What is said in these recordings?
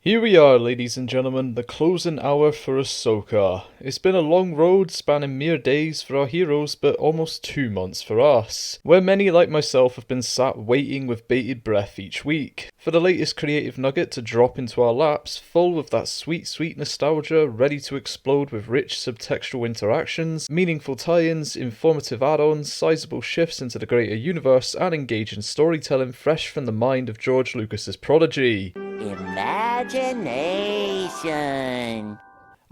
Here we are, ladies and gentlemen, the closing hour for Ahsoka. It's been a long road spanning mere days for our heroes, but almost 2 months for us, where many like myself have been sat waiting with bated breath each week for the latest creative nugget to drop into our laps, full of that sweet, sweet nostalgia, ready to explode with rich subtextual interactions, meaningful tie-ins, informative add-ons, sizable shifts into the greater universe, and engaging storytelling fresh from the mind of George Lucas's prodigy. Imagination.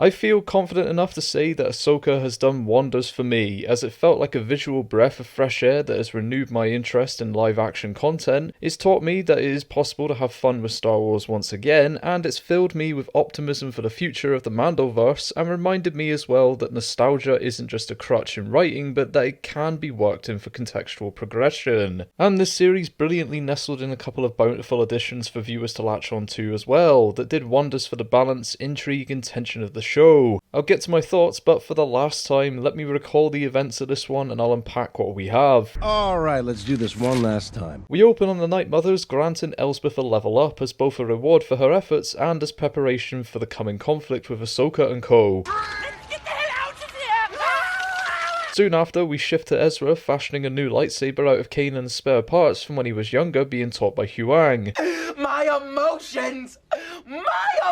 I feel confident enough to say that Ahsoka has done wonders for me, as it felt like a visual breath of fresh air that has renewed my interest in live action content, it's taught me that it is possible to have fun with Star Wars once again, and it's filled me with optimism for the future of the Mandoverse, and reminded me as well that nostalgia isn't just a crutch in writing, but that it can be worked in for contextual progression. And this series brilliantly nestled in a couple of bountiful additions for viewers to latch on to as well, that did wonders for the balance, intrigue, and tension of the show. I'll get to my thoughts, but for the last time, let me recall the events of this one and I'll unpack what we have. Alright, let's do this one last time. We open on the Night Mothers granting Elsbeth a level up as both a reward for her efforts and as preparation for the coming conflict with Ahsoka and co. Soon after, we shift to Ezra fashioning a new lightsaber out of Kanan's spare parts from when he was younger, being taught by Huyang. My emotions! My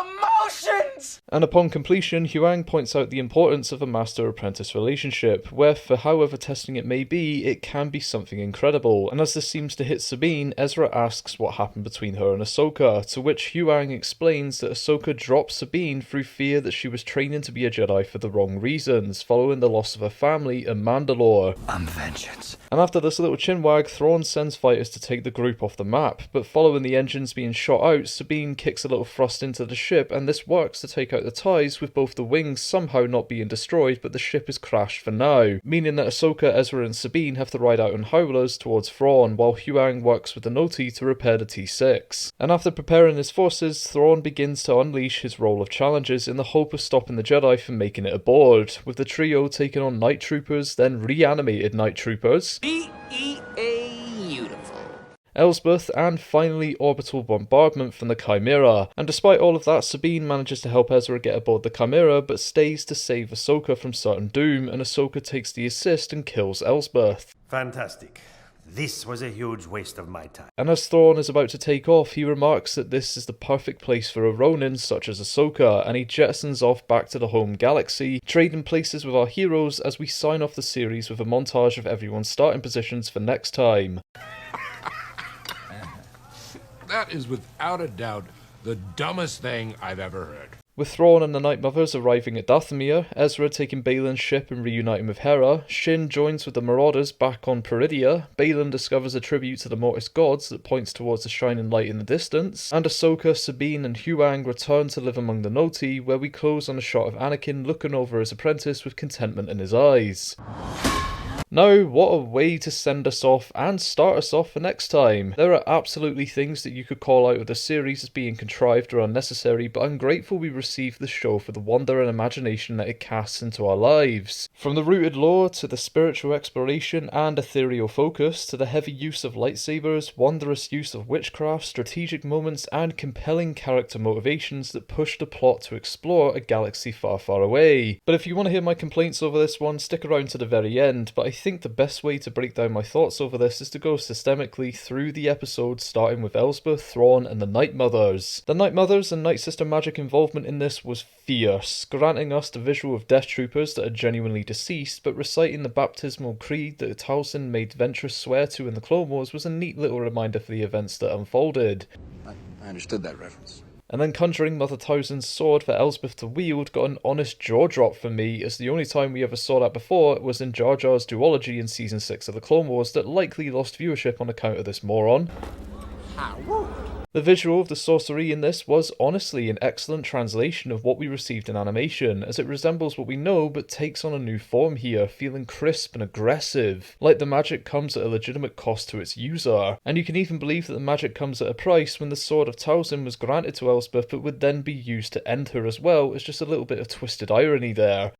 emotions! And upon completion, Huyang points out the importance of a master-apprentice relationship, where for however testing it may be, it can be something incredible. And as this seems to hit Sabine, Ezra asks what happened between her and Ahsoka, to which Huyang explains that Ahsoka dropped Sabine through fear that she was training to be a Jedi for the wrong reasons, following the loss of her family and Mandalore. I'm vengeance. And after this little chinwag, Thrawn sends fighters to take the group off the map, but following the engines being shot out, Sabine kicks a little thrust into the ship, and this works to take out the ties, with both the wings somehow not being destroyed, but the ship is crashed for now, meaning that Ahsoka, Ezra and Sabine have to ride out on howlers towards Thrawn, while Huyang works with the Noti to repair the T6. And after preparing his forces, Thrawn begins to unleash his role of challenges in the hope of stopping the Jedi from making it aboard, with the trio taking on night troopers, then reanimated night troopers, Beautiful. Elsbeth, and finally orbital bombardment from the Chimera. And despite all of that, Sabine manages to help Ezra get aboard the Chimera, but stays to save Ahsoka from certain doom, and Ahsoka takes the assist and kills Elsbeth. Fantastic. This was a huge waste of my time. And as Thrawn is about to take off, he remarks that this is the perfect place for a Ronin such as Ahsoka, and he jettisons off back to the home galaxy, trading places with our heroes as we sign off the series with a montage of everyone's starting positions for next time. That is without a doubt the dumbest thing I've ever heard. With Thrawn and the Night Mothers arriving at Dathomir, Ezra taking Baylan's ship and reuniting with Hera, Shin joins with the Marauders back on Peridia, Baylan discovers a tribute to the Mortis gods that points towards the shining light in the distance, and Ahsoka, Sabine and Huyang return to live among the Noti, where we close on a shot of Anakin looking over his apprentice with contentment in his eyes. Now, what a way to send us off and start us off for next time. There are absolutely things that you could call out of the series as being contrived or unnecessary, but I'm grateful we received the show for the wonder and imagination that it casts into our lives. From the rooted lore, to the spiritual exploration and ethereal focus, to the heavy use of lightsabers, wondrous use of witchcraft, strategic moments, and compelling character motivations that push the plot to explore a galaxy far, far away. But if you want to hear my complaints over this one, stick around to the very end, but I think the best way to break down my thoughts over this is to go systemically through the episodes, starting with Elsbeth, Thrawn, and the Night Mothers. The Night Mothers and Nightsister magic involvement in this was fierce, granting us the visual of Death Troopers that are genuinely deceased, but reciting the baptismal creed that Taliesin made Ventress swear to in the Clone Wars was a neat little reminder for the events that unfolded. I understood that reference. And then conjuring Mother Taliesin's sword for Elsbeth to wield got an honest jaw drop for me, as the only time we ever saw that before was in Jar Jar's duology in Season 6 of the Clone Wars that likely lost viewership on account of this moron. The visual of the sorcery in this was honestly an excellent translation of what we received in animation, as it resembles what we know but takes on a new form here, feeling crisp and aggressive, like the magic comes at a legitimate cost to its user. And you can even believe that the magic comes at a price when the sword of Taliesin was granted to Elsbeth but would then be used to end her as well. It's just a little bit of twisted irony there.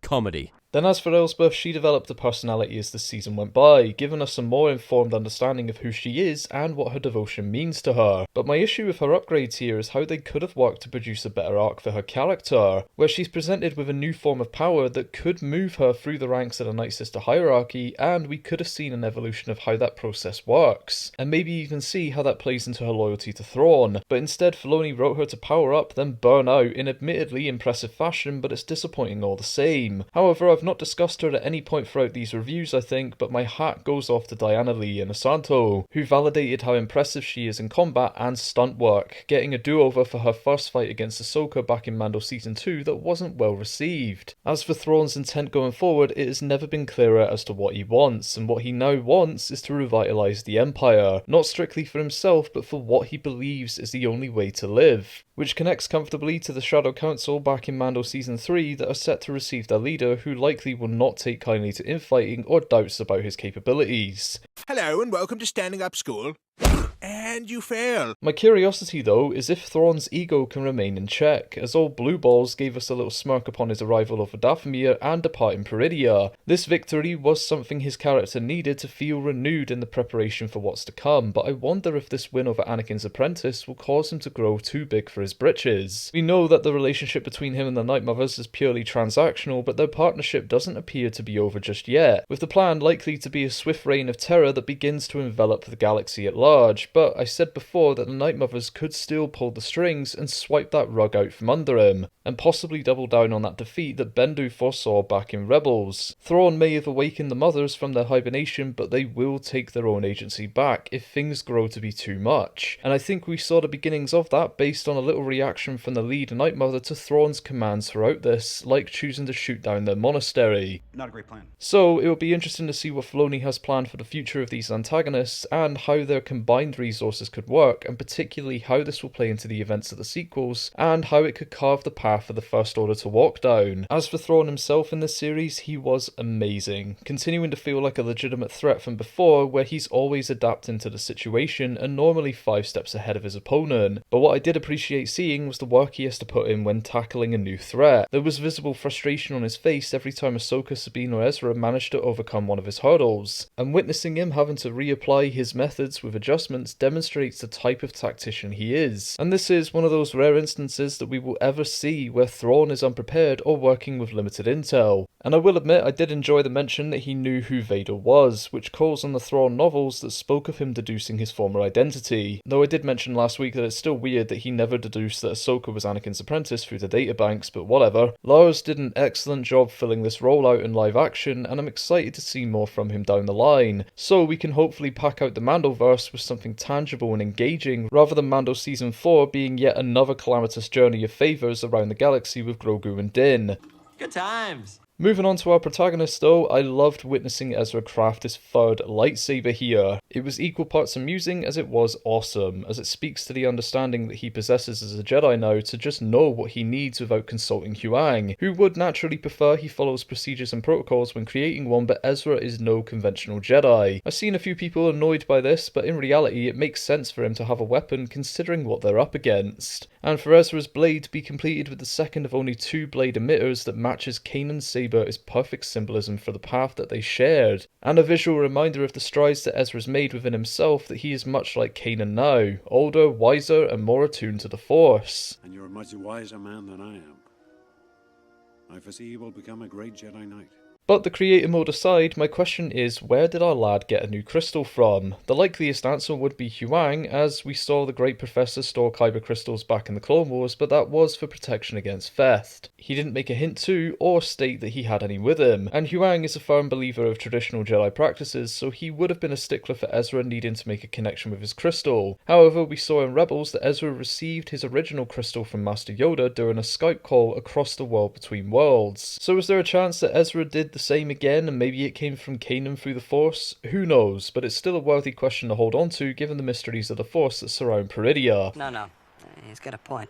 Comedy. Then as for Elsbeth, she developed a personality as the season went by, giving us a more informed understanding of who she is and what her devotion means to her. But my issue with her upgrades here is how they could have worked to produce a better arc for her character, where she's presented with a new form of power that could move her through the ranks of the Nightsister hierarchy, and we could have seen an evolution of how that process works, and maybe even see how that plays into her loyalty to Thrawn. But instead Filoni wrote her to power up, then burn out in admittedly impressive fashion, but it's disappointing all the same. However, I've not discussed her at any point throughout these reviews, I think, but my hat goes off to Diana Lee and Asanto, who validated how impressive she is in combat and stunt work, getting a do-over for her first fight against Ahsoka back in Mando Season 2 that wasn't well received. As for Thrawn's intent going forward, it has never been clearer as to what he wants, and what he now wants is to revitalise the Empire, not strictly for himself, but for what he believes is the only way to live, which connects comfortably to the Shadow Council back in Mando Season 3 that are set to receive their leader, who likely will not take kindly to infighting or doubts about his capabilities. Hello and welcome to Standing Up School. And you fail. My curiosity though is if Thrawn's ego can remain in check, as old Blue Balls gave us a little smirk upon his arrival over Dathomir and departing Peridia. This victory was something his character needed to feel renewed in the preparation for what's to come, but I wonder if this win over Anakin's apprentice will cause him to grow too big for his britches. We know that the relationship between him and the Night Mothers is purely transactional, but their partnership doesn't appear to be over just yet, with the plan likely to be a swift reign of terror that begins to envelop the galaxy at large. But I said before that the Night Mothers could still pull the strings and swipe that rug out from under him, and possibly double down on that defeat that Bendu foresaw back in Rebels. Thrawn may have awakened the Mothers from their hibernation, but they will take their own agency back if things grow to be too much, and I think we saw the beginnings of that based on a little reaction from the lead Night Mother to Thrawn's commands throughout this, like choosing to shoot down their monastery. Not a great plan. So it will be interesting to see what Filoni has planned for the future of these antagonists, and how their combined resources could work, and particularly how this will play into the events of the sequels, and how it could carve the path for the First Order to walk down. As for Thrawn himself in this series, he was amazing, continuing to feel like a legitimate threat from before, where he's always adapting to the situation and normally 5 steps ahead of his opponent. But what I did appreciate seeing was the work he has to put in when tackling a new threat. There was visible frustration on his face every time Ahsoka, Sabine or Ezra managed to overcome one of his hurdles, and witnessing him having to reapply his methods with adjustments demonstrates the type of tactician he is. And this is one of those rare instances that we will ever see where Thrawn is unprepared or working with limited intel. And I will admit I did enjoy the mention that he knew who Vader was, which calls on the Thrawn novels that spoke of him deducing his former identity, though I did mention last week that it's still weird that he never deduced that Ahsoka was Anakin's apprentice through the databanks, but whatever. Lars did an excellent job filling this role out in live action, and I'm excited to see more from him down the line, so we can hopefully pack out the Mandoverse with something tangible and engaging, rather than Mando Season 4 being yet another calamitous journey of favours around the galaxy with Grogu and Din. Good times. Moving on to our protagonist though, I loved witnessing Ezra craft his third lightsaber here. It was equal parts amusing as it was awesome, as it speaks to the understanding that he possesses as a Jedi now to just know what he needs without consulting Huyang, who would naturally prefer he follows procedures and protocols when creating one, but Ezra is no conventional Jedi. I've seen a few people annoyed by this, but in reality it makes sense for him to have a weapon considering what they're up against. And for Ezra's blade to be completed with the second of only 2 blade emitters that matches Kanan's saber is perfect symbolism for the path that they shared, and a visual reminder of the strides that Ezra's made within himself that he is much like Kanan now, older, wiser, and more attuned to the Force. And you're a much wiser man than I am. I foresee you will become a great Jedi Knight. But the creator mode aside, my question is, where did our lad get a new crystal from? The likeliest answer would be Huyang, as we saw the great professor store kyber crystals back in the Clone Wars, but that was for protection against theft. He didn't make a hint to, or state that he had any with him, and Huyang is a firm believer of traditional Jedi practices, so he would have been a stickler for Ezra needing to make a connection with his crystal. However, we saw in Rebels that Ezra received his original crystal from Master Yoda during a Skype call across the world between worlds. So is there a chance that Ezra did the same again and maybe it came from Kanan through the Force? Who knows, but it's still a worthy question to hold on to given the mysteries of the Force that surround Peridia. No, he's got a point.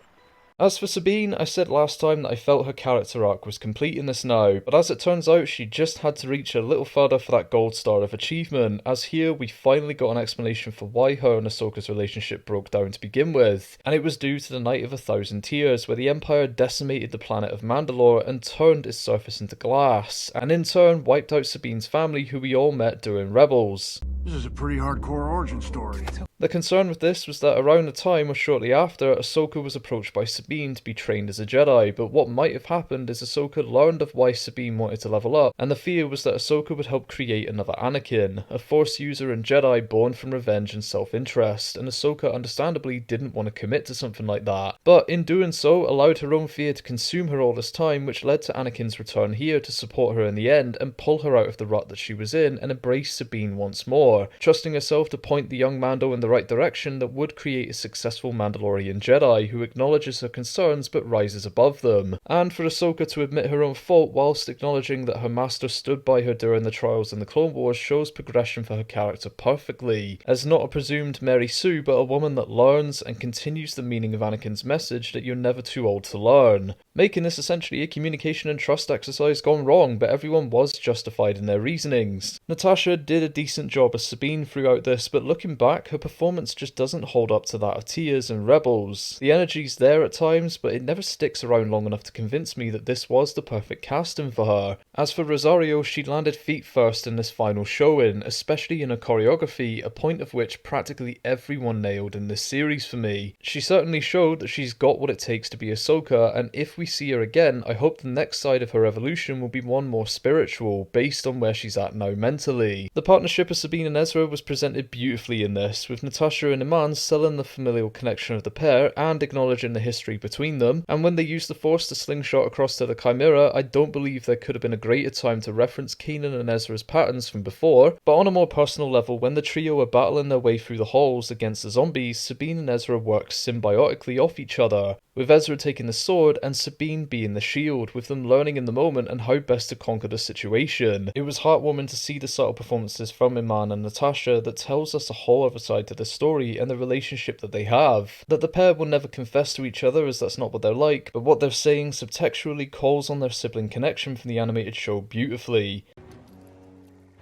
As for Sabine, I said last time that I felt her character arc was complete in this now, but as it turns out she just had to reach a little further for that gold star of achievement, as here we finally got an explanation for why her and Ahsoka's relationship broke down to begin with, and it was due to the Night of 1,000 Tears, where the Empire decimated the planet of Mandalore and turned its surface into glass, and in turn wiped out Sabine's family who we all met during Rebels. This is a pretty hardcore origin story. The concern with this was that around the time or shortly after, Ahsoka was approached by Sabine to be trained as a Jedi, but what might have happened is Ahsoka learned of why Sabine wanted to level up, and the fear was that Ahsoka would help create another Anakin, a Force user and Jedi born from revenge and self-interest, and Ahsoka understandably didn't want to commit to something like that, but in doing so allowed her own fear to consume her all this time, which led to Anakin's return here to support her in the end and pull her out of the rut that she was in and embrace Sabine once more, trusting herself to point the young Mando in the right direction that would create a successful Mandalorian Jedi who acknowledges her concerns but rises above them, and for Ahsoka to admit her own fault whilst acknowledging that her master stood by her during the trials in the Clone Wars shows progression for her character perfectly, as not a presumed Mary Sue but a woman that learns and continues the meaning of Anakin's message that you're never too old to learn, making this essentially a communication and trust exercise gone wrong, but everyone was justified in their reasonings. Natasha did a decent job as Sabine throughout this, but looking back, her performance just doesn't hold up to that of Tears and Rebels. The energy's there at times, but it never sticks around long enough to convince me that this was the perfect casting for her. As for Rosario, she landed feet first in this final showing, especially in her choreography, a point of which practically everyone nailed in this series for me. She certainly showed that she's got what it takes to be Ahsoka, and if we see her again, I hope the next side of her evolution will be one more spiritual, based on where she's at now mentally. The partnership of Sabine and Ezra was presented beautifully in this, with Natasha and Iman selling the familial connection of the pair and acknowledging the history between them, and when they used the Force to slingshot across to the Chimera, I don't believe there could have been a greater time to reference Kanan and Ezra's patterns from before, but on a more personal level, when the trio are battling their way through the halls against the zombies, Sabine and Ezra work symbiotically off each other, with Ezra taking the sword and Sabine being the shield, with them learning in the moment and how best to conquer the situation. It was heartwarming to see the subtle performances from Iman and Natasha that tells us a whole other side to the story and the relationship that they have. That the pair will never confess to each other, as that's not what they're like, but what they're saying subtextually calls on their sibling connection from the animated show beautifully.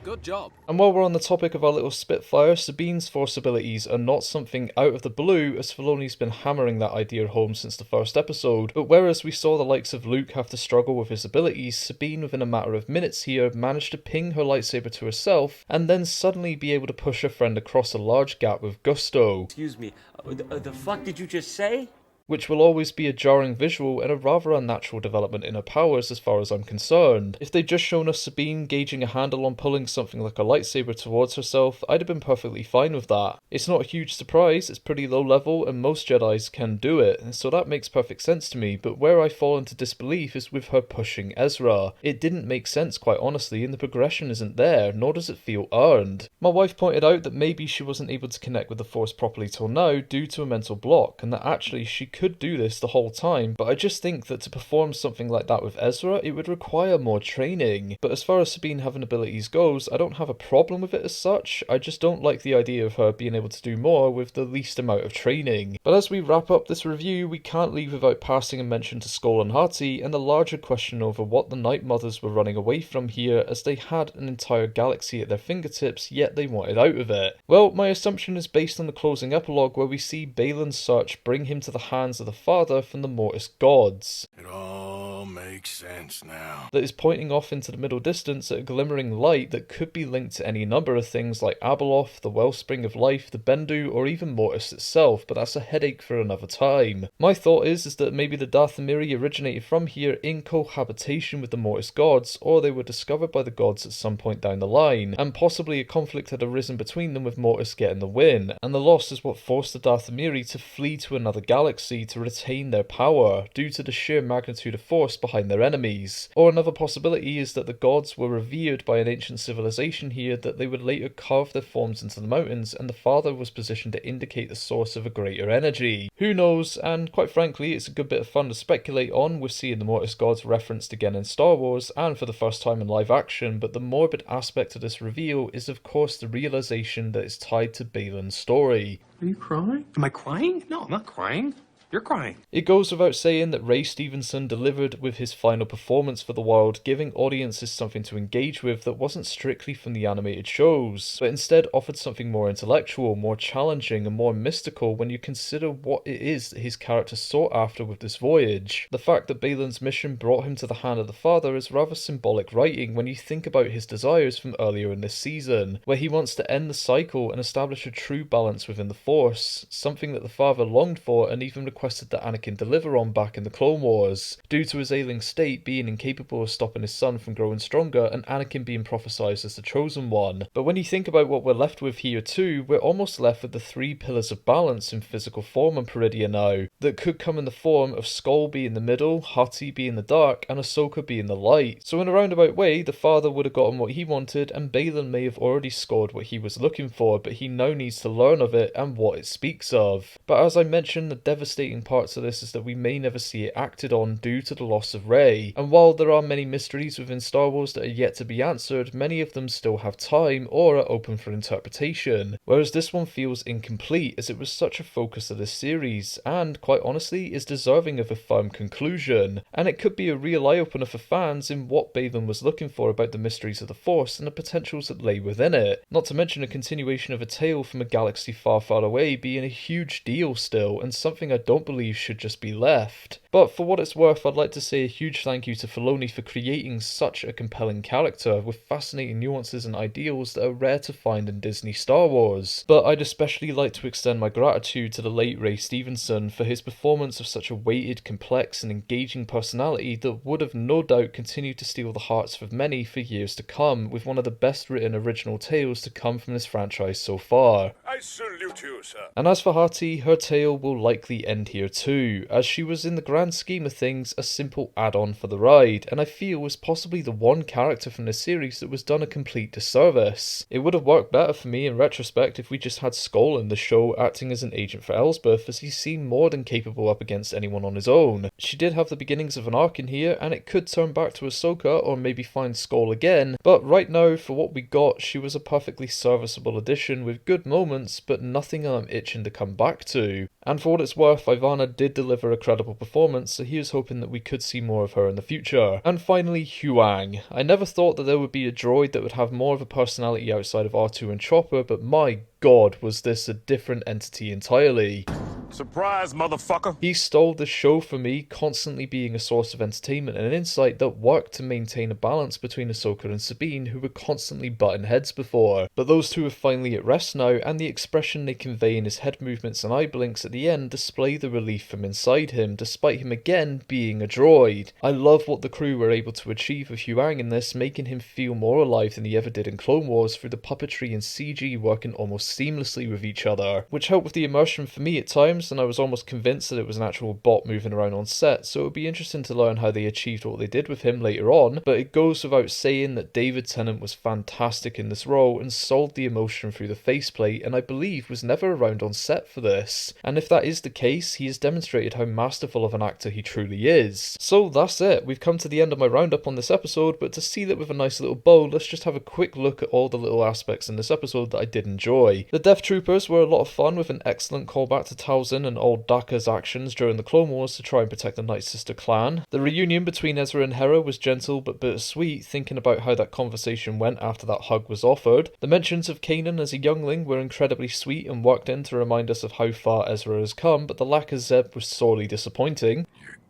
Good job. And while we're on the topic of our little Spitfire, Sabine's Force abilities are not something out of the blue, as Filoni's been hammering that idea home since the first episode, but whereas we saw the likes of Luke have to struggle with his abilities, Sabine within a matter of minutes here managed to ping her lightsaber to herself, and then suddenly be able to push her friend across a large gap with gusto. Excuse me, the fuck did you just say? Which will always be a jarring visual and a rather unnatural development in her powers as far as I'm concerned. If they'd just shown us Sabine gauging a handle on pulling something like a lightsaber towards herself, I'd have been perfectly fine with that. It's not a huge surprise, it's pretty low level and most Jedis can do it, so that makes perfect sense to me, but where I fall into disbelief is with her pushing Ezra. It didn't make sense quite honestly, and the progression isn't there, nor does it feel earned. My wife pointed out that maybe she wasn't able to connect with the Force properly till now due to a mental block, and that actually she could do this the whole time, but I just think that to perform something like that with Ezra, it would require more training. But as far as Sabine having abilities goes, I don't have a problem with it as such, I just don't like the idea of her being able to do more with the least amount of training. But as we wrap up this review, we can't leave without passing a mention to Skoll and Hati and the larger question over what the Night Mothers were running away from here, as they had an entire galaxy at their fingertips, yet they wanted out of it. Well, my assumption is based on the closing epilogue where we see Baylan's search bring him to the hands of the father from the Mortis gods. It all makes sense now. That is pointing off into the middle distance at a glimmering light that could be linked to any number of things like Abeloth, the Wellspring of Life, the Bendu, or even Mortis itself, but that's a headache for another time. My thought is that maybe the Dathomiri originated from here in cohabitation with the Mortis gods, or they were discovered by the gods at some point down the line, and possibly a conflict had arisen between them with Mortis getting the win, and the loss is what forced the Dathomiri to flee to another galaxy to retain their power, due to the sheer magnitude of force behind their enemies. Or another possibility is that the gods were revered by an ancient civilization here that they would later carve their forms into the mountains, and the father was positioned to indicate the source of a greater energy. Who knows, and quite frankly it's a good bit of fun to speculate on with seeing the Mortis gods referenced again in Star Wars, and for the first time in live action, but the morbid aspect of this reveal is of course the realization that it's tied to Baylan's story. Are you crying? Am I crying? No, I'm not crying. You're crying. It goes without saying that Ray Stevenson delivered with his final performance for the world, giving audiences something to engage with that wasn't strictly from the animated shows, but instead offered something more intellectual, more challenging, and more mystical when you consider what it is that his character sought after with this voyage. The fact that Baylan's mission brought him to the hand of the Father is rather symbolic writing when you think about his desires from earlier in this season, where he wants to end the cycle and establish a true balance within the Force, something that the Father longed for and even requested that Anakin deliver on back in the Clone Wars, due to his ailing state being incapable of stopping his son from growing stronger and Anakin being prophesied as the chosen one. But when you think about what we're left with here too, we're almost left with the three pillars of balance in physical form on Peridea now, that could come in the form of Skoll being the middle, Hati being the dark, and Ahsoka being the light. So in a roundabout way, the Father would have gotten what he wanted, and Baylan may have already scored what he was looking for, but he now needs to learn of it and what it speaks of. But as I mentioned, the devastating parts of this is that we may never see it acted on due to the loss of Rey, and while there are many mysteries within Star Wars that are yet to be answered, many of them still have time or are open for interpretation, whereas this one feels incomplete as it was such a focus of this series, and quite honestly is deserving of a firm conclusion, and it could be a real eye-opener for fans in what Baylan was looking for about the mysteries of the Force and the potentials that lay within it, not to mention a continuation of a tale from a galaxy far, far away being a huge deal still, and something I don't believe should just be left. But for what it's worth, I'd like to say a huge thank you to Filoni for creating such a compelling character with fascinating nuances and ideals that are rare to find in Disney Star Wars. But I'd especially like to extend my gratitude to the late Ray Stevenson for his performance of such a weighted, complex and engaging personality that would have no doubt continued to steal the hearts of many for years to come, with one of the best written original tales to come from this franchise so far. I salute you, sir. And as for Hati, her tale will likely end here too, as she was in the grand scheme of things a simple add-on for the ride, and I feel was possibly the one character from the series that was done a complete disservice. It would have worked better for me in retrospect if we just had Skoll in the show acting as an agent for Elsbeth, as he seemed more than capable up against anyone on his own. She did have the beginnings of an arc in here, and it could turn back to Ahsoka or maybe find Skoll again, but right now for what we got, she was a perfectly serviceable addition with good moments, but nothing I'm itching to come back to. And for what it's worth, Ivana did deliver a credible performance, so here's hoping that we could see more of her in the future. And finally, Huyang. I never thought that there would be a droid that would have more of a personality outside of R2 and Chopper, but my god, was this a different entity entirely. Surprise, motherfucker. He stole the show for me, constantly being a source of entertainment and an insight that worked to maintain a balance between Ahsoka and Sabine, who were constantly butting heads before. But those two are finally at rest now, and the expression they convey in his head movements and eye blinks at the end display the relief from inside him, despite him again being a droid. I love what the crew were able to achieve with Huyang in this, making him feel more alive than he ever did in Clone Wars through the puppetry and CG working almost seamlessly with each other, which helped with the immersion for me at times, and I was almost convinced that it was an actual bot moving around on set, so it would be interesting to learn how they achieved what they did with him later on. But it goes without saying that David Tennant was fantastic in this role and sold the emotion through the faceplate, and I believe was never around on set for this. And if that is the case, he has demonstrated how masterful of an actor he truly is. So that's it, we've come to the end of my roundup on this episode, but to seal it with a nice little bow, let's just have a quick look at all the little aspects in this episode that I did enjoy. The Death Troopers were a lot of fun, with an excellent callback to Talzin and old Daka's actions during the Clone Wars to try and protect the Nightsister clan. The reunion between Ezra and Hera was gentle but bittersweet, thinking about how that conversation went after that hug was offered. The mentions of Kanan as a youngling were incredibly sweet and worked in to remind us of how far Ezra has come, but the lack of Zeb was sorely disappointing.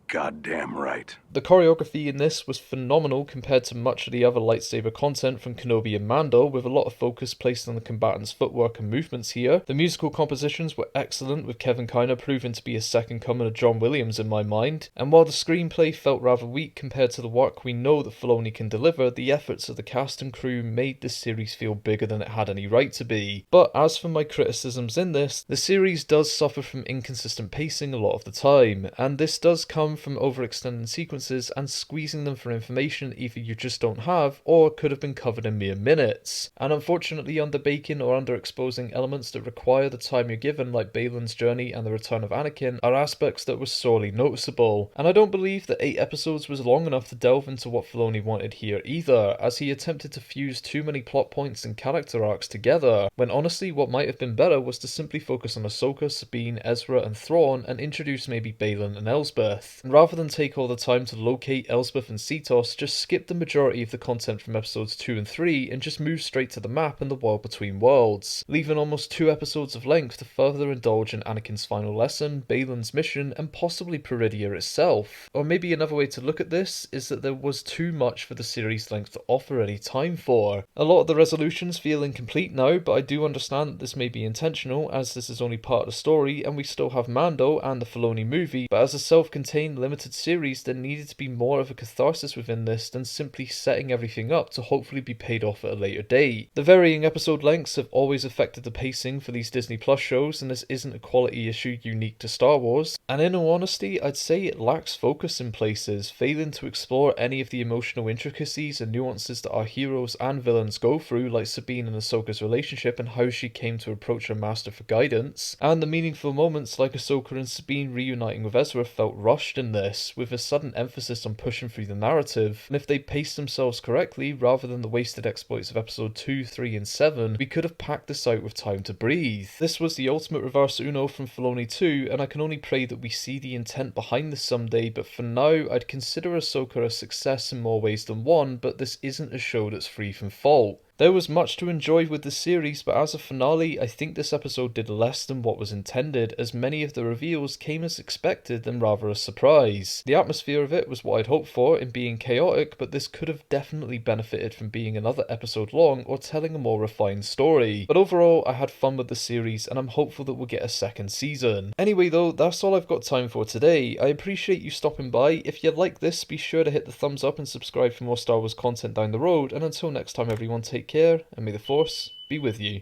Goddamn right. The choreography in this was phenomenal compared to much of the other lightsaber content from Kenobi and Mando, with a lot of focus placed on the combatants' footwork and movements here. The musical compositions were excellent, with Kevin Kiner proving to be a second coming of John Williams in my mind, and while the screenplay felt rather weak compared to the work we know that Filoni can deliver, the efforts of the cast and crew made this series feel bigger than it had any right to be. But as for my criticisms in this, the series does suffer from inconsistent pacing a lot of the time, and this does come from overextending sequences and squeezing them for information either you just don't have or could have been covered in mere minutes. And unfortunately, underbaking or underexposing elements that require the time you're given, like Baylan's journey and the return of Anakin, are aspects that were sorely noticeable. And I don't believe that 8 episodes was long enough to delve into what Filoni wanted here either, as he attempted to fuse too many plot points and character arcs together, when honestly what might have been better was to simply focus on Ahsoka, Sabine, Ezra and Thrawn and introduce maybe Baylan and Elsbeth. And rather than take all the time to locate Elsbeth and Cetos, just skip the majority of the content from episodes 2 and 3 and just move straight to the map and the world between worlds, leaving almost 2 episodes of length to further indulge in Anakin's final lesson, Baylan's mission and possibly Peridia itself. Or maybe another way to look at this is that there was too much for the series length to offer any time for. A lot of the resolutions feel incomplete now, but I do understand that this may be intentional, as this is only part of the story and we still have Mando and the Filoni movie, but as a self-contained limited series there needed to be more of a catharsis within this than simply setting everything up to hopefully be paid off at a later date. The varying episode lengths have always affected the pacing for these Disney Plus shows, and this isn't a quality issue unique to Star Wars, and in all honesty I'd say it lacks focus in places, failing to explore any of the emotional intricacies and nuances that our heroes and villains go through, like Sabine and Ahsoka's relationship and how she came to approach her master for guidance, and the meaningful moments like Ahsoka and Sabine reuniting with Ezra felt rushed in this, with a sudden emphasis on pushing through the narrative, and if they paced themselves correctly rather than the wasted exploits of episode 2, 3 and 7, we could have packed this out with time to breathe. This was the ultimate reverse Uno from Filoni 2, and I can only pray that we see the intent behind this someday, but for now I'd consider Ahsoka a success in more ways than one, but this isn't a show that's free from fault. There was much to enjoy with the series, but as a finale, I think this episode did less than what was intended, as many of the reveals came as expected and rather a surprise. The atmosphere of it was what I'd hoped for in being chaotic, but this could have definitely benefited from being another episode long or telling a more refined story. But overall, I had fun with the series and I'm hopeful that we'll get a second season. Anyway though, that's all I've got time for today. I appreciate you stopping by. If you like this, be sure to hit the thumbs up and subscribe for more Star Wars content down the road, and until next time everyone, take care, and may the Force be with you.